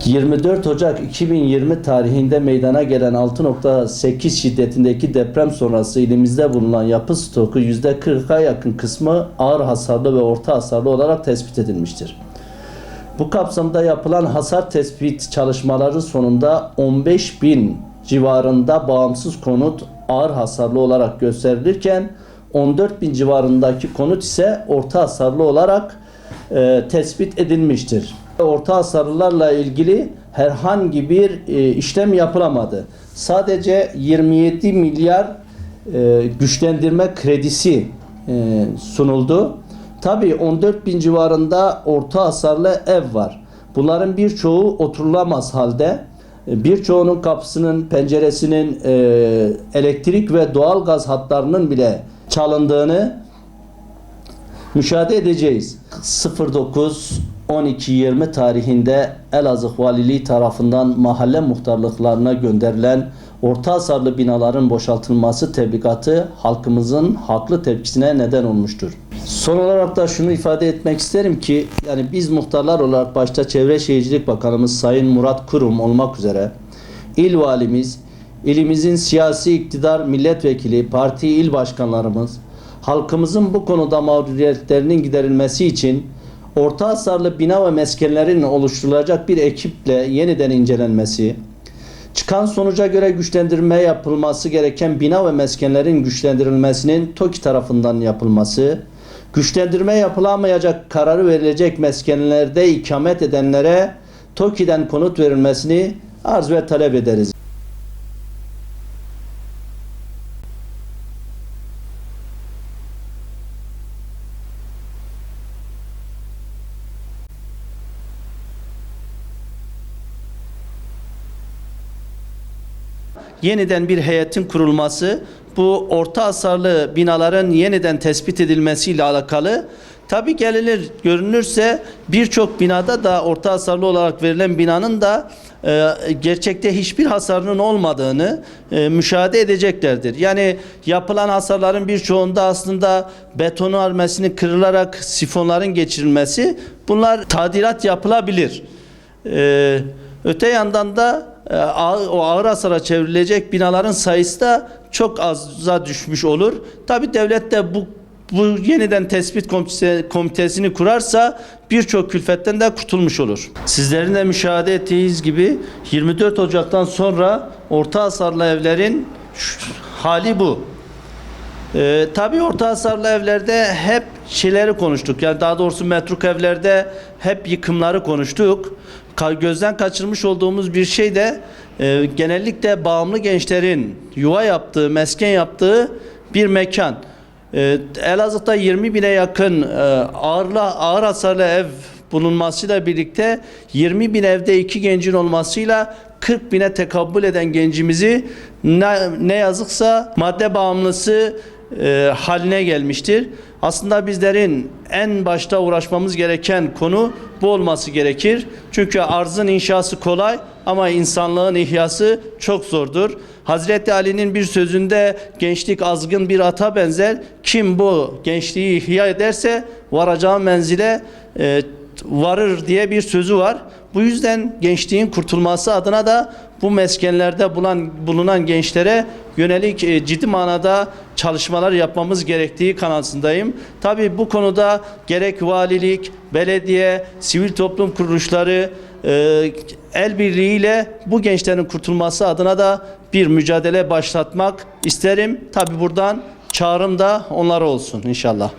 24 Ocak 2020 tarihinde meydana gelen 6.8 şiddetindeki deprem sonrası ilimizde bulunan yapı stoku %40'a yakın kısmı ağır hasarlı ve orta hasarlı olarak tespit edilmiştir. Bu kapsamda yapılan hasar tespit çalışmaları sonunda 15.000 civarında bağımsız konut ağır hasarlı olarak gösterilirken 14.000 civarındaki konut ise orta hasarlı olarak tespit edilmiştir. Orta hasarlılarla ilgili herhangi bir işlem yapılamadı. Sadece 27 milyar güçlendirme kredisi sunuldu. Tabii 14.000 civarında orta hasarlı ev var. Bunların birçoğu oturulamaz halde. Birçoğunun kapısının, penceresinin, elektrik ve doğalgaz hatlarının bile çalındığını müşahede edeceğiz. 09-12-20 tarihinde Elazığ Valiliği tarafından mahalle muhtarlıklarına gönderilen orta hasarlı binaların boşaltılması tebligatı halkımızın haklı tepkisine neden olmuştur. Son olarak da şunu ifade etmek isterim ki yani biz muhtarlar olarak başta Çevre Şehircilik Bakanımız Sayın Murat Kurum olmak üzere il valimiz, ilimizin siyasi iktidar milletvekili, parti il başkanlarımız, halkımızın bu konuda mağduriyetlerinin giderilmesi için orta hasarlı bina ve meskenlerin oluşturulacak bir ekiple yeniden incelenmesi, çıkan sonuca göre güçlendirme yapılması gereken bina ve meskenlerin güçlendirilmesinin TOKİ tarafından yapılması, güçlendirme yapılamayacak kararı verilecek meskenlerde ikamet edenlere TOKİ'den konut verilmesini arz ve talep ederiz. Yeniden bir heyetin kurulması, bu orta hasarlı binaların yeniden tespit edilmesiyle alakalı. Tabii görünürse birçok binada da orta hasarlı olarak verilen binanın da gerçekte hiçbir hasarının olmadığını müşahede edeceklerdir. Yani yapılan hasarların birçoğunda aslında betonarmesinin kırılarak sifonların geçirilmesi, bunlar tadilat yapılabilir. Öte yandan da o ağır hasara çevrilecek binaların sayısı da çok aza düşmüş olur. Tabii devlet de bu yeniden tespit komitesini kurarsa birçok külfetten de kurtulmuş olur. Sizlerin de müşahede ettiğiniz gibi 24 Ocak'tan sonra orta hasarlı evlerin hali bu. Tabii orta hasarlı evlerde hep şeyleri konuştuk. Yani daha doğrusu metruk evlerde hep yıkımları konuştuk. Gözden kaçırmış olduğumuz bir şey de genellikle bağımlı gençlerin yuva yaptığı, mesken yaptığı bir mekan. Elazığ'da 20 bine yakın ağır hasarlı ev bulunmasıyla birlikte 20 bin evde 2 gencin olmasıyla 40 bine tekabül eden gencimizi ne yazıksa madde bağımlısı haline gelmiştir. Aslında bizlerin en başta uğraşmamız gereken konu bu olması gerekir. Çünkü arzın inşası kolay ama insanlığın ihyası çok zordur. Hazreti Ali'nin bir sözünde gençlik azgın bir ata benzer. Kim bu gençliği ihya ederse varacağı menzile varır diye bir sözü var. Bu yüzden gençliğin kurtulması adına da bu meskenlerde bulunan gençlere yönelik ciddi manada çalışmalar yapmamız gerektiği kanaatindeyim. Tabii bu konuda gerek valilik, belediye, sivil toplum kuruluşları el birliğiyle bu gençlerin kurtulması adına da bir mücadele başlatmak isterim. Tabii buradan çağrım da onlara olsun inşallah.